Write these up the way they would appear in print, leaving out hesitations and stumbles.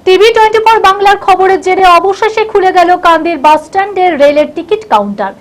TV24 বাংলার খবরের জেরে অবশেষে খুলে গেল কান্দির বাসস্ট্যান্ডের রেলের টিকিট কাউন্টার।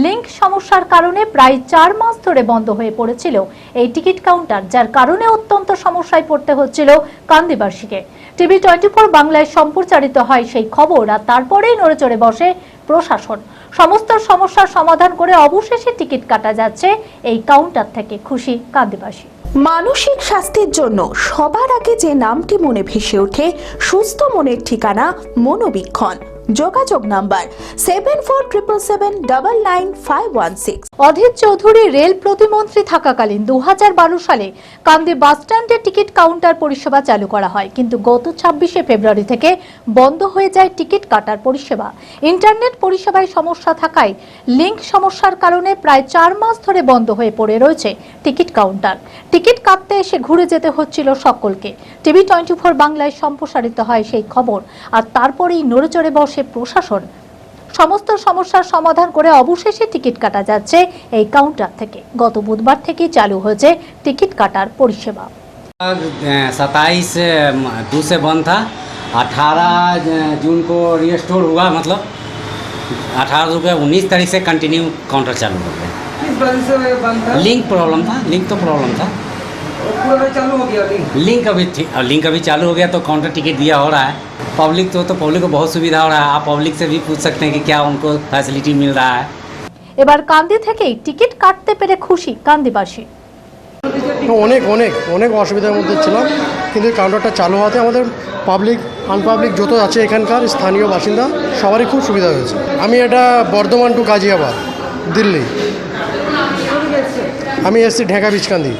লিংক সমস্যার কারণে প্রায় 4 মাস ধরে বন্ধ হয়ে পড়েছিল এই টিকিট কাউন্টার, যার কারণে অত্যন্ত সমস্যায় পড়তে হচ্ছিল কান্দিবাসীকে। TV24 বাংলায় সম্প্রচারিত হয় সেই খবর, আর তারপরেই নড়েচড়ে বসে প্রশাসন। সমস্ত সমস্যার সমাধান করে অবশেষে টিকিট কাটা যাচ্ছে এই কাউন্টার থেকে। খুশি কান্দিবাসী। মানসিক স্বাস্থ্যের জন্য সবার আগে যে নামটি মনে ভেসে ওঠে, সুস্থ মনের ঠিকানা মনোবীক্ষণ। যোগাযোগ নাম্বার 7477799516। অধীর চৌধুরী রেল প্রতিমন্ত্রী থাকাকালীন 2012 সালে কান্দি বাসস্ট্যান্ডে টিকিট কাউন্টার পরিষেবা চালু করা হয়, কিন্তু গত 26শে ফেব্রুয়ারি থেকে বন্ধ হয়ে যায় টিকিট কাটার পরিষেবা। ইন্টারনেট পরিষেবায় সমস্যা থাকায় লিংক সমস্যার কারণে প্রায় 4 মাস ধরে বন্ধ হয়ে পড়ে রয়েছে টিকিট কাউন্টার। টিকিট কাটতে এসে ঘুরে যেতে হচ্ছিল সকলকে। TV24 বাংলায় সম্প্রসারিত হয় সেই খবর, আর তারপরেই নড়েচড়ে বসে প্রশাসন। সমস্ত সমস্যার সমাধান করে অবশেষে টিকিট কাটা যাচ্ছে এই কাউন্টার থেকে। গত বুধবার থেকেই চালু হয়েছে টিকিट काटार परिषेवा। 27/2 से बंद था, 18 जून को रिस्टोर हुआ, मतलब 18 जून को 19 तारीख से कंटिन्यू काउंटर चालू हो गया। किस वजह से बंद था? लिंक तो प्रॉब्लम था। पूरा चालू हो गया लिंक अभी चालू हो गया तो काउंटर टिकट दिया हो रहा है। पब्लिक तो पब्लिक को बहुत सुविधा हो रहा है। आप पब्लिक से भी पूछ सकते हैं कि क्या उनको फैसिलिटी मिल रहा है। এবার কান্দি থেকেই টিকিট কাটতে পেরে খুশি কান্দিবাসী। অনেক অসুবিধার মধ্যে ছিলাম, কিন্তু কাউন্টারটা চালু হওয়াতে আমাদের পাবলিক আনপাবলিক যত আছে এখানকার স্থানীয় বাসিন্দা সবারই খুব সুবিধা হয়েছে। আমি এটা বর্ধমান টু গাজিয়াবাদ, দিল্লি। আমি এসছি ঢাকা বীজকান্দি।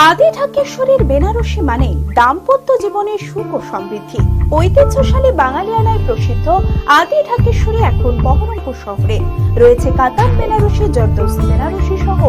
আদি ঢাকেশ্বরীর বেনারসি মানে দাম্পত্য জীবনের সুখ ও সমৃদ্ধি। ঐতিহ্যশালী বাঙালিয়ানায় প্রসিদ্ধ আদি ঢাকেশ্বরী এখন বহরমপুর শহরে রয়েছে। কাতার বেনারসি, জর্দোসি বেনারসি সহ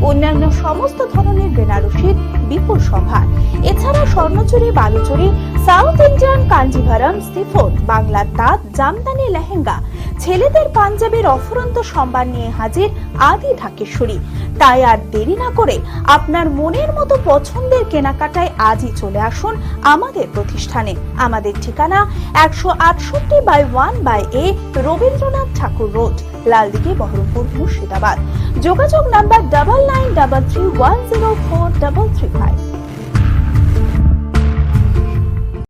অন্যান্য সমস্ত ধরনের বেনারসির বিপুল সম্ভার। এছাড়া Swarnachuri, Baluchuri, south Indian Kanjivaram, chiffon, বাংলার তাঁত, জামদানি, লেহেঙ্গা, ছেলেদের পাঞ্জাবের অফুরন্ত সম্ভার নিয়ে হাজির আদি ঢাকেশ্বরী। তাই আর দেরি না করে আপনার মনের মতো পছন্দের কেনাকাটায় আজই চলে আসুন আমাদের প্রতিষ্ঠানে। আমাদের ঠিকানা 168/1/A রবীন্দ্রনাথ ঠাকুর রোড, লালদিঘি, বহরমপুর, মুর্শিদাবাদ। যোগাযোগ নাম্বার 9933104335।